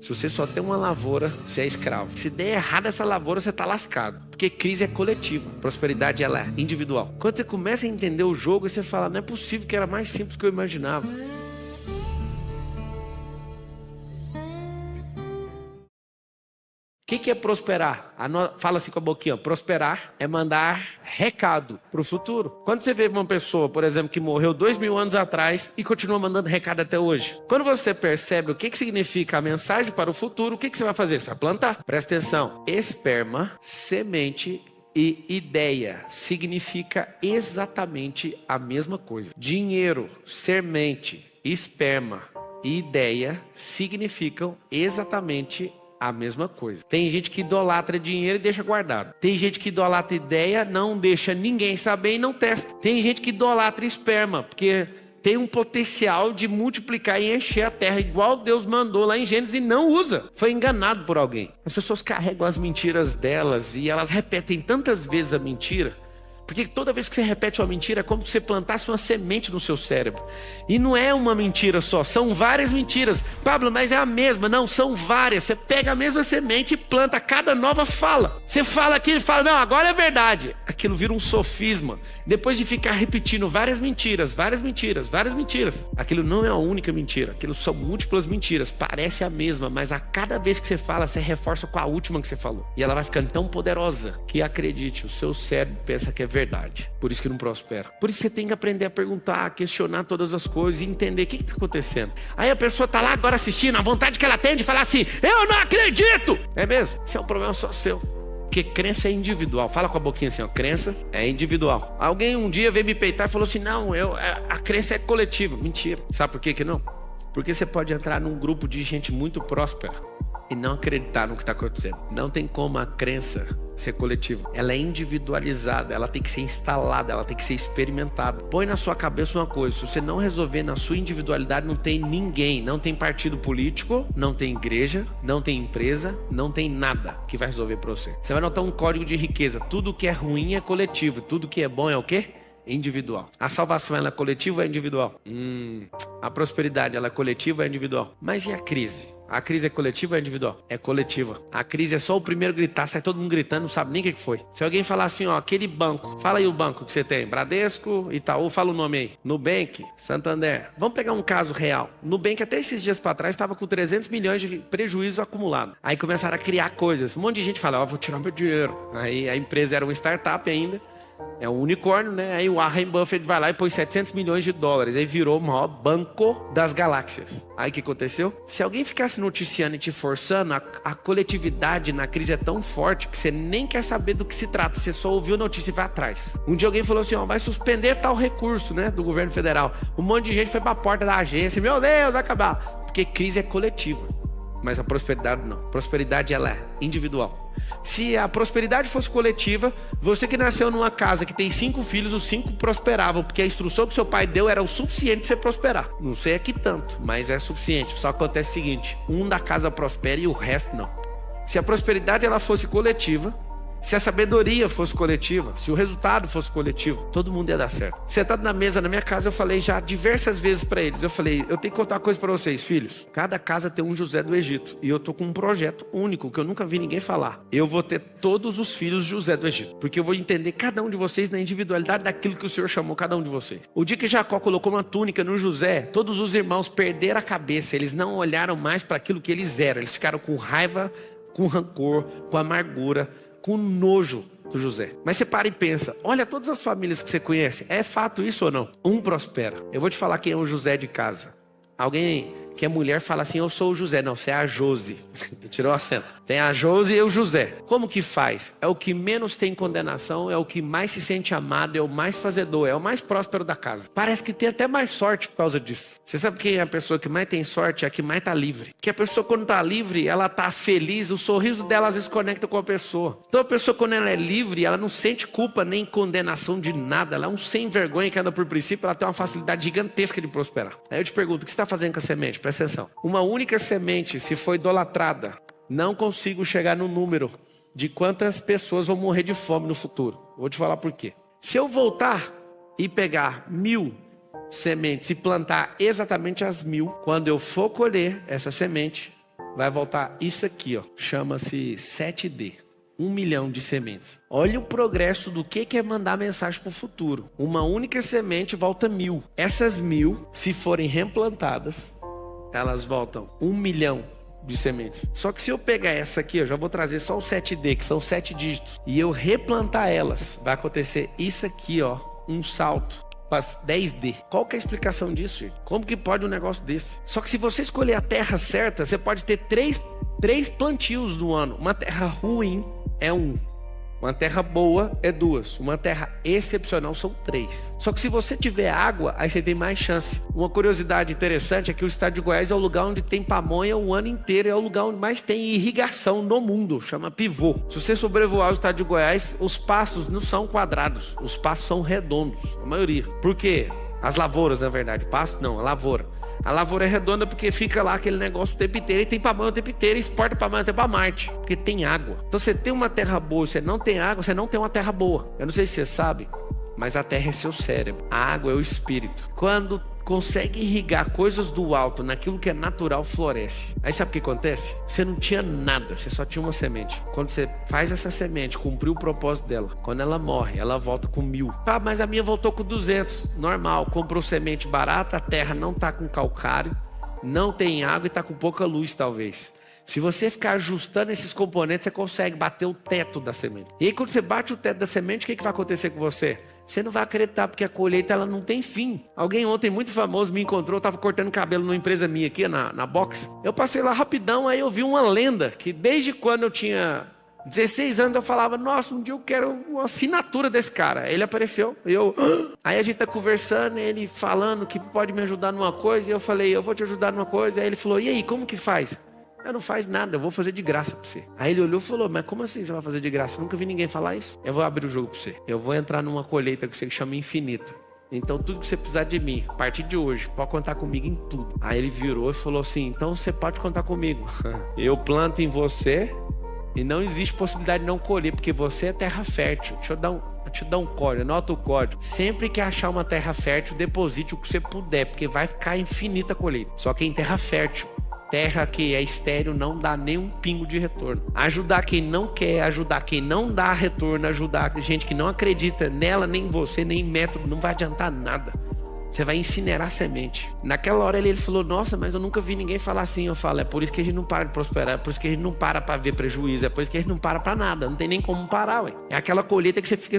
Se você só tem uma lavoura, você é escravo. Se der errado essa lavoura, você está lascado. Porque crise é coletiva. Prosperidade, ela é individual. Quando você começa a entender o jogo, você fala, não é possível que era mais simples do que eu imaginava. O que é prosperar? Fala assim com a boquinha. Prosperar é mandar recado para o futuro. Quando você vê uma pessoa, por exemplo, que morreu 2000 anos atrás e continua mandando recado até hoje. Quando você percebe o que significa a mensagem para o futuro, o que você vai fazer? Você vai plantar. Presta atenção. Esperma, semente e ideia significa exatamente a mesma coisa. Dinheiro, semente, esperma e ideia significam exatamente a mesma coisa. Tem gente que idolatra dinheiro e deixa guardado. Tem gente que idolatra ideia, não deixa ninguém saber e não testa. Tem gente que idolatra esperma, porque tem um potencial de multiplicar e encher a terra, igual Deus mandou lá em Gênesis, e não usa. Foi enganado por alguém. As pessoas carregam as mentiras delas e elas repetem tantas vezes a mentira. Porque toda vez que você repete uma mentira, é como se você plantasse uma semente no seu cérebro. E não é uma mentira só, são várias mentiras. Pablo, mas é a mesma. Não, são várias. Você pega a mesma semente e planta cada nova fala. Você fala aquilo e fala, não, agora é verdade. Aquilo vira um sofisma. Depois de ficar repetindo várias mentiras, aquilo não é a única mentira. Aquilo são múltiplas mentiras. Parece a mesma, mas a cada vez que você fala, você reforça com a última que você falou. E ela vai ficando tão poderosa que, acredite, o seu cérebro pensa que é verdade. Por isso que não prospera. Por isso você tem que aprender a perguntar, a questionar todas as coisas e entender o que está acontecendo. Aí a pessoa está lá agora assistindo, a vontade que ela tem de falar assim, eu não acredito! É mesmo? Isso é um problema só seu. Porque crença é individual. Fala com a boquinha assim, ó, crença é individual. Alguém um dia veio me peitar e falou assim, não, a crença é coletiva. Mentira. Sabe por que não? Porque você pode entrar num grupo de gente muito próspera e não acreditar no que está acontecendo. Não tem como a crença ser coletiva. Ela é individualizada, ela tem que ser instalada, ela tem que ser experimentada. Põe na sua cabeça uma coisa, se você não resolver na sua individualidade, não tem ninguém, não tem partido político, não tem igreja, não tem empresa, não tem nada que vai resolver para você. Você vai notar um código de riqueza. Tudo que é ruim é coletivo, tudo que é bom é o quê? Individual. A salvação, ela é coletiva ou é individual? A prosperidade, ela é coletiva ou é individual? Mas e a crise? A crise é coletiva ou é individual? É coletiva. A crise é só o primeiro gritar, sai todo mundo gritando, não sabe nem o que foi. Se alguém falar assim, ó, aquele banco, fala aí o banco que você tem, Bradesco, Itaú, fala o nome aí. Nubank, Santander. Vamos pegar um caso real. Nubank até esses dias para trás estava com 300 milhões de prejuízo acumulado. Aí começaram a criar coisas. Um monte de gente fala, ó, vou tirar meu dinheiro. Aí a empresa era uma startup ainda. É um unicórnio, né? Aí o Warren Buffett vai lá e põe 700 milhões de dólares. Aí virou o maior banco das galáxias. Aí o que aconteceu? Se alguém ficasse noticiando e te forçando, a coletividade na crise é tão forte que você nem quer saber do que se trata. Você só ouviu a notícia e vai atrás. Um dia alguém falou assim, ó, vai suspender tal recurso, né? Do governo federal. Um monte de gente foi pra porta da agência. Meu Deus, vai acabar. Porque crise é coletiva. Mas a prosperidade não. Prosperidade, ela é individual. Se a prosperidade fosse coletiva, você que nasceu numa casa que tem 5 filhos, os 5 prosperavam, porque a instrução que seu pai deu era o suficiente para você prosperar. Não sei aqui tanto, mas é suficiente. Só acontece o seguinte, um da casa prospera e o resto não. Se a prosperidade ela fosse coletiva, se a sabedoria fosse coletiva, se o resultado fosse coletivo, todo mundo ia dar certo. Sentado na mesa na minha casa, eu falei já diversas vezes para eles. Eu falei, eu tenho que contar uma coisa para vocês, filhos. Cada casa tem um José do Egito. E eu tô com um projeto único, que eu nunca vi ninguém falar. Eu vou ter todos os filhos de José do Egito. Porque eu vou entender cada um de vocês na individualidade daquilo que o Senhor chamou cada um de vocês. O dia que Jacó colocou uma túnica no José, todos os irmãos perderam a cabeça. Eles não olharam mais para aquilo que eles eram. Eles ficaram com raiva, com rancor, com amargura, com nojo do José. Mas você para e pensa, olha todas as famílias que você conhece, é fato isso ou não? Um prospera. Eu vou te falar quem é o José de casa. Alguém que é mulher fala assim, eu sou o José. Não, você é a Josi. Tirou o acento. Tem a Josi e o José. Como que faz? É o que menos tem condenação, é o que mais se sente amado, é o mais fazedor, é o mais próspero da casa. Parece que tem até mais sorte por causa disso. Você sabe quem é a pessoa que mais tem sorte? É a que mais está livre. Porque a pessoa quando está livre, ela está feliz, o sorriso dela às vezes conecta com a pessoa. Então a pessoa quando ela é livre, ela não sente culpa nem condenação de nada. Ela é um sem vergonha que anda por princípio, ela tem uma facilidade gigantesca de prosperar. Aí eu te pergunto, o que você está fazendo com a semente? Presta atenção. Uma única semente, se for idolatrada, não consigo chegar no número de quantas pessoas vão morrer de fome no futuro. Vou te falar por quê. Se eu voltar e pegar 1000 sementes e plantar exatamente as 1000, quando eu for colher essa semente, vai voltar isso aqui, ó. Chama-se 7D. 1 milhão de sementes. Olha o progresso do que é mandar mensagem para o futuro. Uma única semente volta 1000. Essas 1000, se forem replantadas, elas voltam 1 milhão de sementes. Só que se eu pegar essa aqui, eu já vou trazer só o 7D, que são 7 dígitos, e eu replantar elas, vai acontecer isso aqui, ó, um salto para 10D. Qual que é a explicação disso, gente? Como que pode um negócio desse? Só que se você escolher a terra certa, você pode ter três plantios no ano. Uma terra ruim é 1. Uma terra boa é 2. Uma terra excepcional são 3. Só que se você tiver água, aí você tem mais chance. Uma curiosidade interessante é que o estado de Goiás é o lugar onde tem pamonha o ano inteiro. É o lugar onde mais tem irrigação no mundo. Chama pivô. Se você sobrevoar o estado de Goiás, os pastos não são quadrados. Os pastos são redondos. A maioria. Por quê? As lavouras, na verdade. Pasto não, a lavoura. A lavoura é redonda porque fica lá aquele negócio o tempo inteiro. E tem pamonha o tempo inteiro e exporta pamonha até para Marte. Porque tem água. Então você tem uma terra boa e você não tem água, você não tem uma terra boa. Eu não sei se você sabe, mas a terra é seu cérebro. A água é o espírito. Quando consegue irrigar coisas do alto naquilo que é natural, floresce. Aí sabe o que acontece? Você não tinha nada, você só tinha uma semente. Quando você faz essa semente, cumpriu o propósito dela, quando ela morre, ela volta com 1000. Ah, mas a minha voltou com 200. Normal, comprou semente barata, a terra não tá com calcário, não tem água e tá com pouca luz talvez. Se você ficar ajustando esses componentes, você consegue bater o teto da semente. E aí quando você bate o teto da semente, o que vai acontecer com você? Você não vai acreditar, porque a colheita ela não tem fim. Alguém ontem muito famoso me encontrou, estava cortando cabelo numa empresa minha aqui, na box. Eu passei lá rapidão, aí eu vi uma lenda, que desde quando eu tinha 16 anos eu falava, nossa, um dia eu quero uma assinatura desse cara. Ele apareceu, aí a gente tá conversando, ele falando que pode me ajudar numa coisa, e eu falei, eu vou te ajudar numa coisa. Aí ele falou, e aí, como que faz? Eu não faz nada, eu vou fazer de graça pra você. Aí ele olhou e falou, mas como assim você vai fazer de graça? Eu nunca vi ninguém falar isso. Eu vou abrir o jogo pra você. Eu vou entrar numa colheita que você chama infinita. Então tudo que você precisar de mim, a partir de hoje, pode contar comigo em tudo. Aí ele virou e falou assim, então você pode contar comigo. Eu planto em você e não existe possibilidade de não colher, porque você é terra fértil. Deixa eu te dar um código, anota o código. Sempre que achar uma terra fértil, deposite o que você puder, porque vai ficar infinita a colheita. Só que em terra fértil. Terra que é estéril não dá nem um pingo de retorno. Ajudar quem não quer, ajudar quem não dá retorno, ajudar gente que não acredita nela, nem em você, nem em método, não vai adiantar nada. Você vai incinerar a semente. Naquela hora ele falou, nossa, mas eu nunca vi ninguém falar assim. Eu falo, é por isso que a gente não para de prosperar, é por isso que a gente não para ver prejuízo, é por isso que a gente não para nada, não tem nem como parar, ué. É aquela colheita que você fica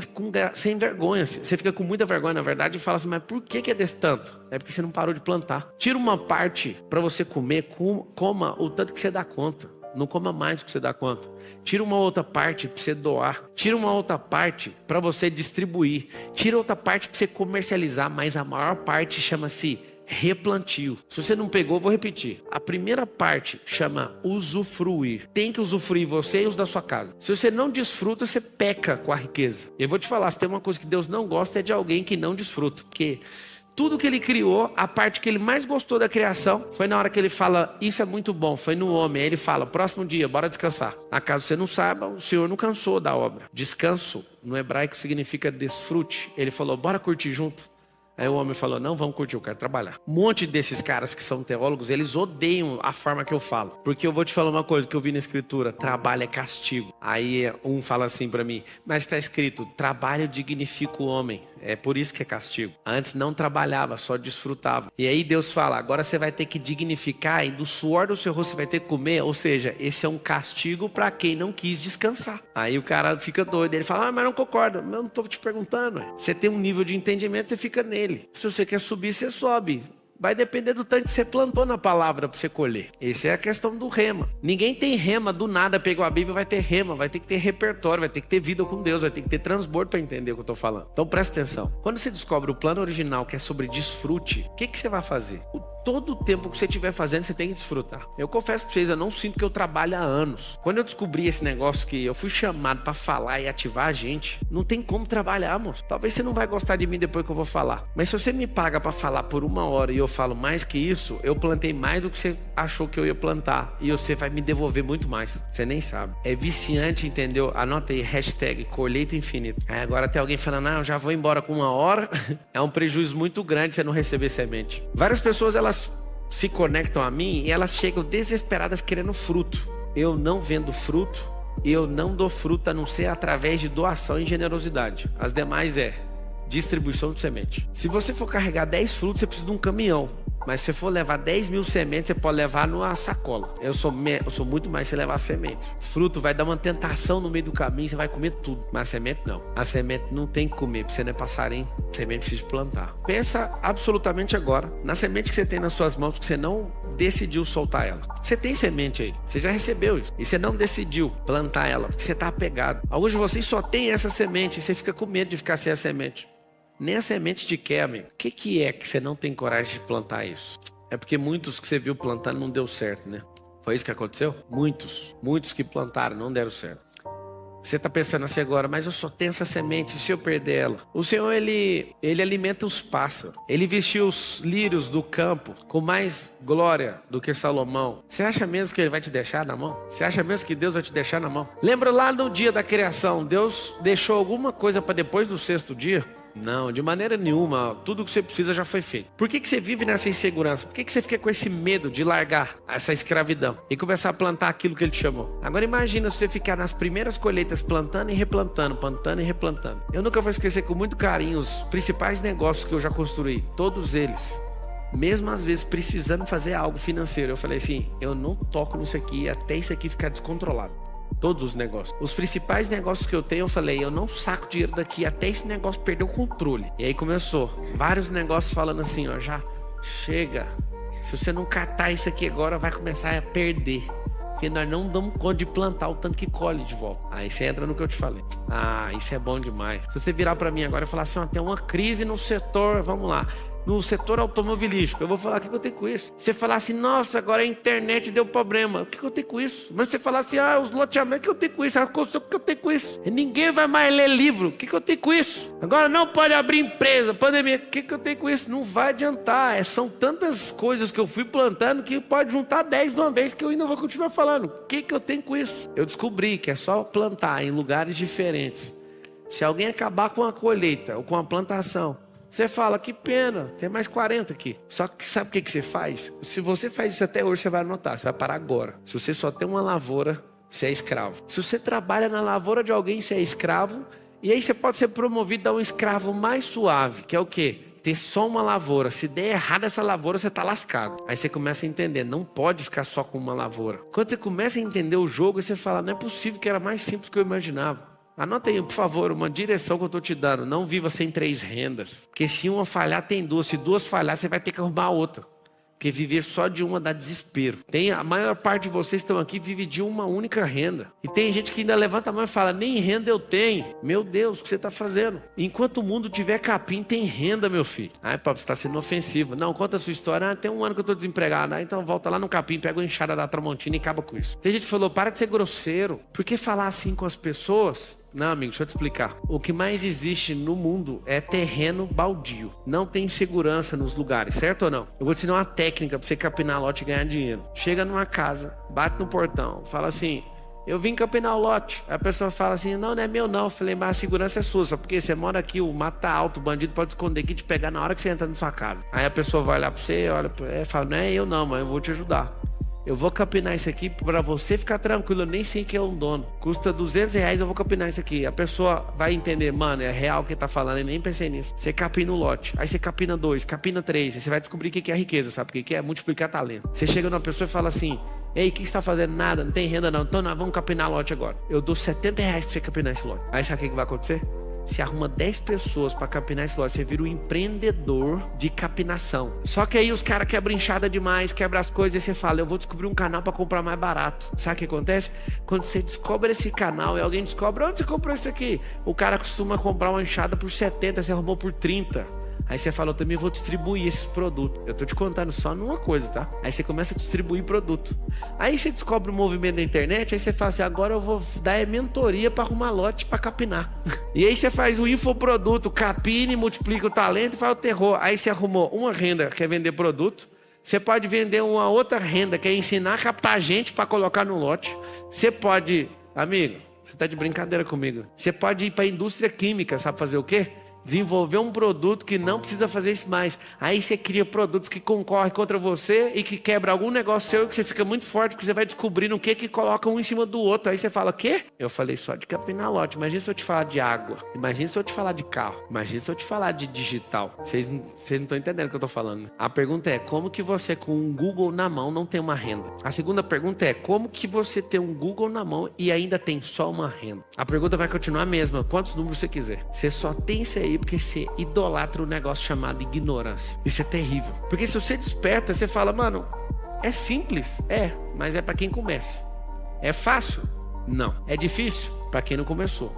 sem vergonha, você fica com muita vergonha, na verdade, e fala assim, mas por que é desse tanto? É porque você não parou de plantar. Tira uma parte para você comer, coma o tanto que você dá conta. Não coma mais do que você dá conta. Tira uma outra parte para você doar. Tira uma outra parte para você distribuir. Tira outra parte para você comercializar. Mas a maior parte chama-se replantio. Se você não pegou, vou repetir. A primeira parte chama usufruir. Tem que usufruir você e os da sua casa. Se você não desfruta, você peca com a riqueza. Eu vou te falar, se tem uma coisa que Deus não gosta é de alguém que não desfruta. Porque tudo que ele criou, a parte que ele mais gostou da criação, foi na hora que ele fala, isso é muito bom, foi no homem. Aí ele fala, próximo dia, bora descansar. Acaso você não saiba, o Senhor não cansou da obra. Descanso, no hebraico, significa desfrute. Ele falou, bora curtir junto. Aí o homem falou, não, vamos curtir, eu quero trabalhar. Um monte desses caras que são teólogos, eles odeiam a forma que eu falo. Porque eu vou te falar uma coisa que eu vi na escritura, trabalho é castigo. Aí um fala assim pra mim, mas está escrito, trabalho dignifica o homem. É por isso que é castigo. Antes não trabalhava, só desfrutava. E aí Deus fala, agora você vai ter que dignificar e do suor do seu rosto você vai ter que comer. Ou seja, esse é um castigo para quem não quis descansar. Aí o cara fica doido. Ele fala, mas não concordo. Eu não estou te perguntando. Você tem um nível de entendimento, você fica nele. Se você quer subir, você sobe. Vai depender do tanto que você plantou na palavra para você colher. Essa é a questão do rema. Ninguém tem rema do nada, pegou a Bíblia, vai ter rema, vai ter que ter repertório, vai ter que ter vida com Deus, vai ter que ter transbordo para entender o que eu estou falando. Então presta atenção. Quando você descobre o plano original, que é sobre desfrute, o que você vai fazer? Todo o tempo que você estiver fazendo, você tem que desfrutar. Eu confesso para vocês, eu não sinto que eu trabalho há anos. Quando eu descobri esse negócio que eu fui chamado para falar e ativar a gente, não tem como trabalhar, moço. Talvez você não vai gostar de mim depois que eu vou falar. Mas se você me paga para falar por 1 hora e eu falo mais que isso, eu plantei mais do que você achou que eu ia plantar. E você vai me devolver muito mais. Você nem sabe. É viciante, entendeu? Anota aí, hashtag colheita infinita. Aí agora tem alguém falando, eu já vou embora com 1 hora. É um prejuízo muito grande você não receber semente. Várias pessoas, elas se conectam a mim e elas chegam desesperadas querendo fruto. Eu não vendo fruto, eu não dou fruto a não ser através de doação e generosidade. As demais é distribuição de semente. Se você for carregar 10 frutos, você precisa de um caminhão. Mas se você for levar 10 mil sementes, você pode levar numa sacola. Eu sou muito mais se levar sementes. Fruto vai dar uma tentação no meio do caminho, você vai comer tudo. Mas a semente não. A semente não tem que comer, porque você não é passarinho. A semente precisa plantar. Pensa absolutamente agora na semente que você tem nas suas mãos, que você não decidiu soltar ela. Você tem semente aí, você já recebeu isso. E você não decidiu plantar ela, porque você está apegado. Hoje você só tem essa semente e você fica com medo de ficar sem a semente. Nem a semente te quer, amigo. O que é que você não tem coragem de plantar isso? É porque muitos que você viu plantando não deu certo, né? Foi isso que aconteceu? Muitos que plantaram não deram certo. Você está pensando assim agora, mas eu só tenho essa semente, e se eu perder ela? O Senhor, ele alimenta os pássaros. Ele vestiu os lírios do campo com mais glória do que Salomão. Você acha mesmo que ele vai te deixar na mão? Você acha mesmo que Deus vai te deixar na mão? Lembra lá no dia da criação, Deus deixou alguma coisa para depois do 6º dia? Não, de maneira nenhuma. Tudo que você precisa já foi feito. Por que você vive nessa insegurança? Por que você fica com esse medo de largar essa escravidão e começar a plantar aquilo que ele te chamou? Agora imagina se você ficar nas primeiras colheitas plantando e replantando, plantando e replantando. Eu nunca vou esquecer com muito carinho os principais negócios que eu já construí. Todos eles. Mesmo às vezes precisando fazer algo financeiro. Eu falei assim, eu não toco nisso aqui até isso aqui ficar descontrolado. Todos os negócios. Os principais negócios que eu tenho, eu falei, eu não saco dinheiro daqui até esse negócio perder o controle. E aí começou. Vários negócios falando assim, ó, já chega. Se você não catar isso aqui agora, vai começar a perder. Porque nós não damos conta de plantar o tanto que colhe de volta. Aí você entra no que eu te falei. Ah, isso é bom demais. Se você virar pra mim agora e falar assim, ó, tem uma crise no setor, vamos lá. No setor automobilístico, eu vou falar, o que eu tenho com isso? Você falar assim, nossa, agora a internet deu problema, o que eu tenho com isso? Mas você falar assim, os loteamentos, o que eu tenho com isso? A construção, o que eu tenho com isso? E ninguém vai mais ler livro, o que eu tenho com isso? Agora não pode abrir empresa, pandemia, o que eu tenho com isso? Não vai adiantar, são tantas coisas que eu fui plantando que pode juntar 10 de uma vez que eu ainda vou continuar falando. O que eu tenho com isso? Eu descobri que é só plantar em lugares diferentes. Se alguém acabar com a colheita ou com a plantação, você fala, que pena, tem mais 40 aqui. Só que sabe o que você faz? Se você faz isso até hoje, você vai anotar, você vai parar agora. Se você só tem uma lavoura, você é escravo. Se você trabalha na lavoura de alguém, você é escravo. E aí você pode ser promovido a um escravo mais suave, que é o quê? Ter só uma lavoura. Se der errado essa lavoura, você está lascado. Aí você começa a entender, não pode ficar só com uma lavoura. Quando você começa a entender o jogo, você fala, não é possível que era mais simples do que eu imaginava. Anota aí, por favor, uma direção que eu estou te dando. Não viva sem 3 rendas. Porque se uma falhar, tem 2. Se 2 falhar, você vai ter que arrumar outra. Porque viver só de uma dá desespero. A maior parte de vocês estão aqui vive de uma única renda. E tem gente que ainda levanta a mão e fala, nem renda eu tenho. Meu Deus, o que você está fazendo? Enquanto o mundo tiver capim, tem renda, meu filho. Ai, papo, você está sendo ofensivo. Não, conta a sua história. Tem 1 ano que eu estou desempregado. Então volta lá no capim, pega a enxada da Tramontina e acaba com isso. Tem gente que falou, para de ser grosseiro. Por que falar assim com as pessoas? Não, amigo, deixa eu te explicar. O que mais existe no mundo é terreno baldio. Não tem segurança nos lugares, certo ou não? Eu vou te ensinar uma técnica para você capinar lote e ganhar dinheiro. Chega numa casa, bate no portão, fala assim, eu vim capinar o lote. Aí a pessoa fala assim, não é meu não. Eu falei, mas a segurança é sua, só porque você mora aqui, o mato tá alto, o bandido pode esconder aqui e te pegar na hora que você entra na sua casa. Aí a pessoa vai olhar para você, olha, fala, não é eu não, mas eu vou te ajudar. Eu vou capinar isso aqui para você ficar tranquilo, eu nem sei quem é o dono. Custa R$200, eu vou capinar isso aqui. A pessoa vai entender, mano, é real o que tá falando, eu nem pensei nisso. Você capina o lote, aí você capina 2, capina 3, aí você vai descobrir o que é riqueza, sabe o que é? Multiplicar talento. Você chega numa pessoa e fala assim, ei, o que você tá fazendo? Nada, não tem renda não, então nós vamos capinar lote agora. Eu dou R$70 para você capinar esse lote. Aí sabe o que vai acontecer? Você arruma 10 pessoas para capinar esse lote, você vira um empreendedor de capinação. Só que aí os caras quebram enxada demais, quebram as coisas, e você fala, eu vou descobrir um canal para comprar mais barato. Sabe o que acontece? Quando você descobre esse canal e alguém descobre, onde você comprou isso aqui? O cara costuma comprar uma enxada por 70, você arrumou por 30. Aí você fala, eu também vou distribuir esses produtos. Eu tô te contando só numa coisa, tá? Aí você começa a distribuir produto. Aí você descobre o movimento da internet, aí você fala assim, agora eu vou dar mentoria para arrumar lote para capinar. E aí você faz o infoproduto, capine, multiplica o talento e faz o terror. Aí você arrumou uma renda que é vender produto. Você pode vender uma outra renda que é ensinar a captar gente para colocar no lote. Você pode, amigo, você tá de brincadeira comigo. Você pode ir para a indústria química, sabe fazer o quê? Desenvolver um produto que não precisa fazer isso mais. Aí você cria produtos que concorrem contra você e que quebra algum negócio seu, que você fica muito forte, porque você vai descobrindo o que coloca um em cima do outro. Aí você fala, quê? Eu falei só de capinar lote. Imagina se eu te falar de água. Imagina se eu te falar de carro. Imagina se eu te falar de digital. Vocês não estão entendendo o que eu tô falando. A pergunta é, como que você com um Google na mão não tem uma renda? A segunda pergunta é, como que você tem um Google na mão e ainda tem só uma renda? A pergunta vai continuar a mesma, quantos números você quiser. Você só tem isso aí porque você idolatra um negócio chamado ignorância. Isso é terrível. Porque se você desperta, você fala, mano, é simples? É, mas é para quem começa. É fácil? Não. É difícil? Para quem não começou.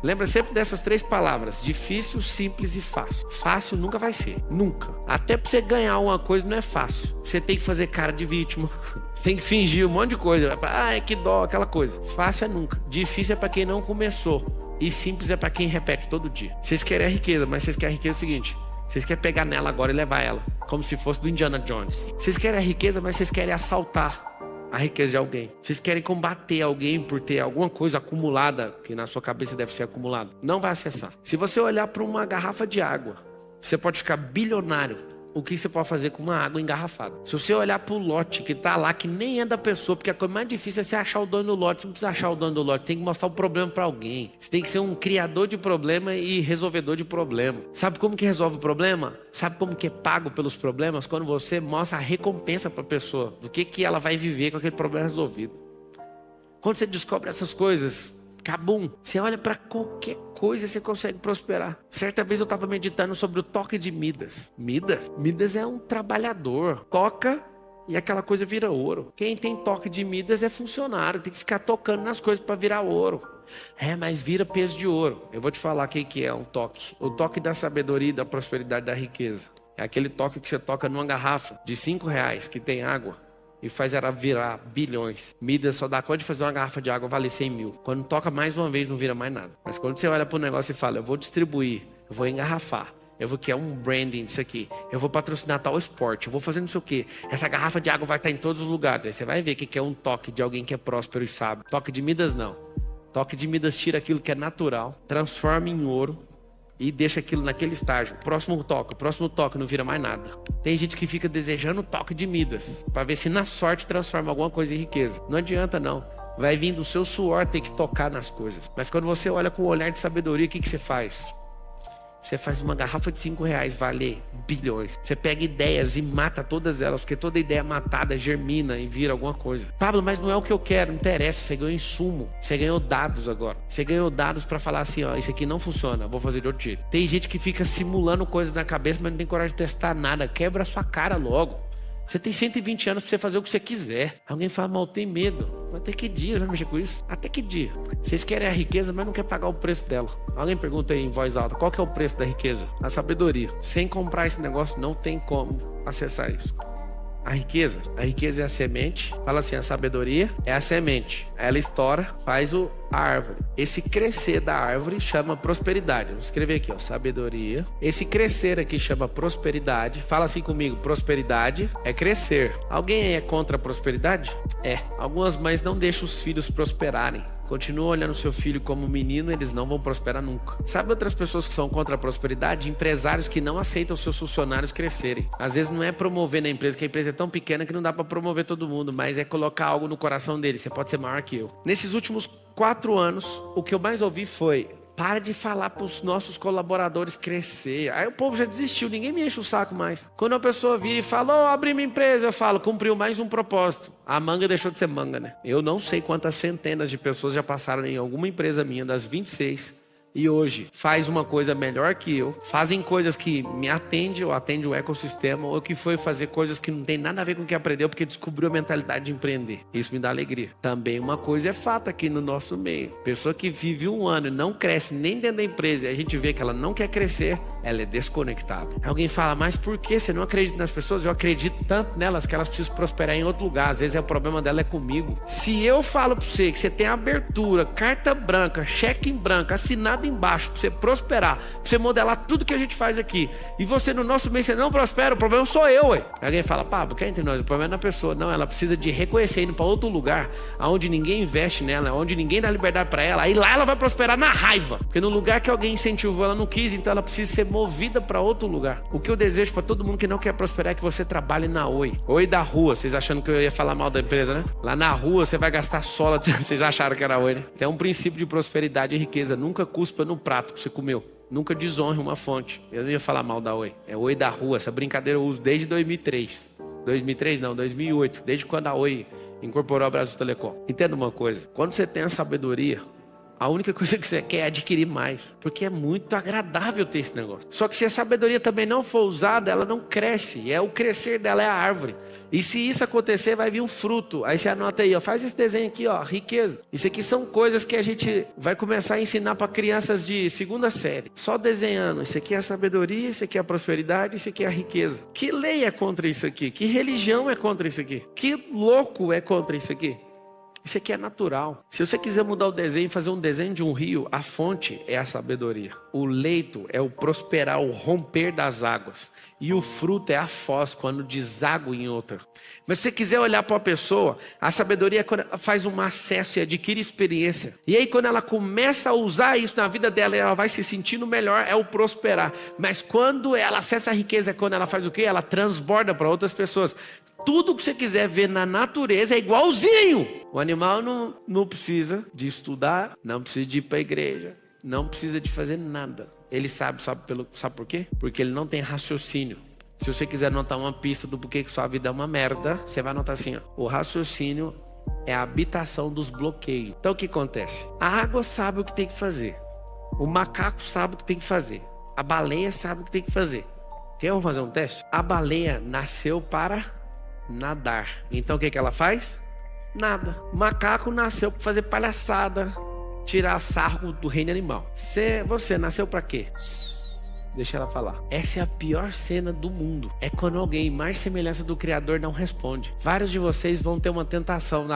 Lembra sempre dessas 3 palavras, difícil, simples e fácil. Fácil nunca vai ser, nunca. Até pra você ganhar uma coisa não é fácil. Você tem que fazer cara de vítima, você tem que fingir um monte de coisa. É que dó, aquela coisa. Fácil é nunca. Difícil é pra quem não começou. E simples é pra quem repete todo dia. Vocês querem a riqueza, mas vocês querem a riqueza é o seguinte. Vocês querem pegar nela agora e levar ela, como se fosse do Indiana Jones. Vocês querem a riqueza, mas vocês querem assaltar a riqueza de alguém. Vocês querem combater alguém por ter alguma coisa acumulada, que na sua cabeça deve ser acumulada. Não vai acessar. Se você olhar para uma garrafa de água, você pode ficar bilionário. O que você pode fazer com uma água engarrafada? Se você olhar para o lote que está lá, que nem é da pessoa, porque a coisa mais difícil é você achar o dono do lote. Você não precisa achar o dono do lote, você tem que mostrar o problema para alguém. Você tem que ser um criador de problema e resolvedor de problema. Sabe como que resolve o problema? Sabe como que é pago pelos problemas? Quando você mostra a recompensa para a pessoa, do que ela vai viver com aquele problema resolvido. Quando você descobre essas coisas, cabum, você olha para qualquer coisa e você consegue prosperar. Certa vez eu estava meditando sobre o toque de Midas. Midas é um trabalhador. Toca e aquela coisa vira ouro. Quem tem toque de Midas é funcionário. Tem que ficar tocando nas coisas para virar ouro. Mas vira peso de ouro. Eu vou te falar o que é um toque. O toque da sabedoria, da prosperidade, da riqueza. É aquele toque que você toca numa garrafa de R$5 que tem água e faz ela virar bilhões. Midas só dá conta de fazer uma garrafa de água valer 100 mil. Quando toca mais uma vez, não vira mais nada. Mas quando você olha para o negócio e fala, eu vou distribuir, eu vou engarrafar, eu vou criar um branding disso aqui, eu vou patrocinar tal esporte, eu vou fazer não sei o quê. Essa garrafa de água vai estar em todos os lugares. Aí você vai ver o que é um toque de alguém que é próspero e sábio. Toque de Midas não. Toque de Midas tira aquilo que é natural, transforma em ouro e deixa aquilo naquele estágio. O próximo toque não vira mais nada. Tem gente que fica desejando o toque de Midas para ver se na sorte transforma alguma coisa em riqueza. Não adianta não. Vai vir do seu suor ter que tocar nas coisas. Mas quando você olha com um olhar de sabedoria, o que você faz? Você faz uma garrafa de R$5 valer bilhões. Você pega ideias e mata todas elas, porque toda ideia matada germina e vira alguma coisa. Pablo, mas não é o que eu quero, não interessa. Você ganhou insumo, você ganhou dados agora. Você ganhou dados para falar assim, ó, isso aqui não funciona, vou fazer de outro jeito. Tem gente que fica simulando coisas na cabeça, mas não tem coragem de testar nada. Quebra a sua cara logo. Você tem 120 anos para você fazer o que você quiser. Alguém fala, mal, tem medo. Até que dia vai mexer com isso? Até que dia? Vocês querem a riqueza, mas não querem pagar o preço dela. Alguém pergunta aí em voz alta, qual que é o preço da riqueza? A sabedoria. Sem comprar esse negócio, não tem como acessar isso. A riqueza é a semente. Fala assim, a sabedoria é a semente. Ela estoura, faz a árvore. Esse crescer da árvore chama prosperidade. Vou escrever aqui, ó, sabedoria. Esse crescer aqui chama prosperidade. Fala assim comigo, prosperidade é crescer. Alguém aí é contra a prosperidade? É. Algumas mães não deixam os filhos prosperarem. Continua olhando seu filho como menino, eles não vão prosperar nunca. Sabe outras pessoas que são contra a prosperidade? Empresários que não aceitam seus funcionários crescerem. Às vezes não é promover na empresa, que a empresa é tão pequena que não dá para promover todo mundo, mas é colocar algo no coração dele. Você pode ser maior que eu. Nesses últimos 4 anos, o que eu mais ouvi foi: para de falar para os nossos colaboradores crescer. Aí o povo já desistiu, ninguém me enche o saco mais. Quando a pessoa vira e fala, oh, abri minha empresa, eu falo, cumpriu mais um propósito. A manga deixou de ser manga, né? Eu não sei quantas centenas de pessoas já passaram em alguma empresa minha, das 26, e hoje faz uma coisa melhor que eu, fazem coisas que me atendem ou atendem o ecossistema, ou que foi fazer coisas que não tem nada a ver com o que aprendeu, porque descobriu a mentalidade de empreender. Isso me dá alegria. Também uma coisa é fato aqui no nosso meio. Pessoa que vive 1 ano e não cresce nem dentro da empresa, e a gente vê que ela não quer crescer, ela é desconectada. Alguém fala, mas por que você não acredita nas pessoas? Eu acredito tanto nelas que elas precisam prosperar em outro lugar. Às vezes o problema dela é comigo. Se eu falo pra você que você tem abertura, carta branca, cheque em branco, assinado embaixo, pra você prosperar, pra você modelar tudo que a gente faz aqui, e você no nosso meio você não prospera, o problema sou eu, ué. Alguém fala, Pablo, que é entre nós? O problema é na pessoa. Não, ela precisa de reconhecer, indo pra outro lugar, onde ninguém investe nela, onde ninguém dá liberdade pra ela, aí lá ela vai prosperar na raiva. Porque no lugar que alguém incentivou, ela não quis, então ela precisa ser movida pra outro lugar. O que eu desejo pra todo mundo que não quer prosperar é que você trabalhe na Oi. Oi da rua, vocês achando que eu ia falar mal da empresa, né? Lá na rua você vai gastar sola, vocês acharam que era Oi, né? Tem um princípio de prosperidade e riqueza, nunca cuspa no prato que você comeu. Nunca desonre uma fonte. Eu não ia falar mal da Oi. É Oi da rua, essa brincadeira eu uso desde 2003. 2003 não, 2008, desde quando a Oi incorporou a Brasil Telecom. Entenda uma coisa, quando você tem a sabedoria, a única coisa que você quer é adquirir mais, porque é muito agradável ter esse negócio. Só que se a sabedoria também não for usada, ela não cresce, e o crescer dela é a árvore. E se isso acontecer, vai vir um fruto. Aí você anota aí, ó, faz esse desenho aqui, ó, riqueza. Isso aqui são coisas que a gente vai começar a ensinar para crianças de 2ª série. Só desenhando, isso aqui é a sabedoria, isso aqui é a prosperidade, isso aqui é a riqueza. Que lei é contra isso aqui? Que religião é contra isso aqui? Que louco é contra isso aqui? Isso aqui é natural. Se você quiser mudar o desenho, fazer um desenho de um rio, a fonte é a sabedoria. O leito é o prosperar, o romper das águas. E o fruto é a foz, quando deságua em outra. Mas se você quiser olhar para uma pessoa, a sabedoria é quando ela faz um acesso e adquire experiência. E aí quando ela começa a usar isso na vida dela, ela vai se sentindo melhor, é o prosperar. Mas quando ela acessa a riqueza, é quando ela faz o quê? Ela transborda para outras pessoas. Tudo que você quiser ver na natureza é igualzinho. O animal não precisa de estudar, não precisa de ir para a igreja, não precisa de fazer nada. Ele sabe por quê? Porque ele não tem raciocínio. Se você quiser anotar uma pista do porquê que sua vida é uma merda, você vai anotar assim, ó, o raciocínio é a habitação dos bloqueios. Então o que acontece? A água sabe o que tem que fazer. O macaco sabe o que tem que fazer. A baleia sabe o que tem que fazer. Quer eu fazer um teste? A baleia nasceu para nadar. Então o que ela faz? Nada. O macaco nasceu para fazer palhaçada, tirar sarro do reino animal. Você nasceu para quê? Deixa ela falar. Essa é a pior cena do mundo. É quando alguém mais semelhança do Criador não responde. Vários de vocês vão ter uma tentação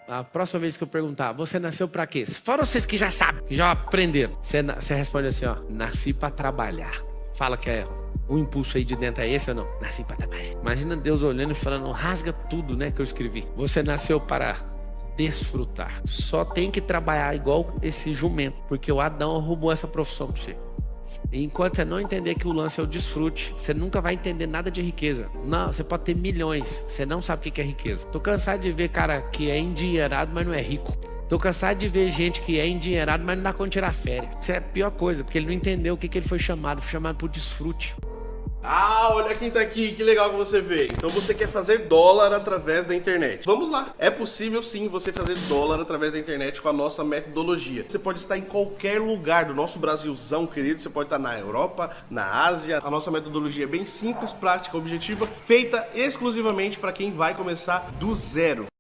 a próxima vez que eu perguntar, você nasceu para quê? Fora vocês que já sabem, que já aprenderam. Você responde assim, ó, nasci para trabalhar. Fala que é o impulso aí de dentro é esse ou não? Nasci para trabalhar. Imagina Deus olhando e falando, rasga tudo, né, que eu escrevi. Você nasceu para desfrutar. Só tem que trabalhar igual esse jumento, porque o Adão arrumou essa profissão para você. E enquanto você não entender que o lance é o desfrute, você nunca vai entender nada de riqueza. Não, você pode ter milhões, você não sabe o que é riqueza. Tô cansado de ver cara que é endinheirado, mas não é rico. Tô cansado de ver gente que é endinheirado, mas não dá conta de tirar férias. Isso é a pior coisa, porque ele não entendeu o que ele foi chamado por desfrute. Ah, olha quem tá aqui, que legal que você veio. Então você quer fazer dólar através da internet. Vamos lá. É possível sim você fazer dólar através da internet com a nossa metodologia. Você pode estar em qualquer lugar do nosso Brasilzão, querido. Você pode estar na Europa, na Ásia. A nossa metodologia é bem simples, prática, objetiva, feita exclusivamente para quem vai começar do zero.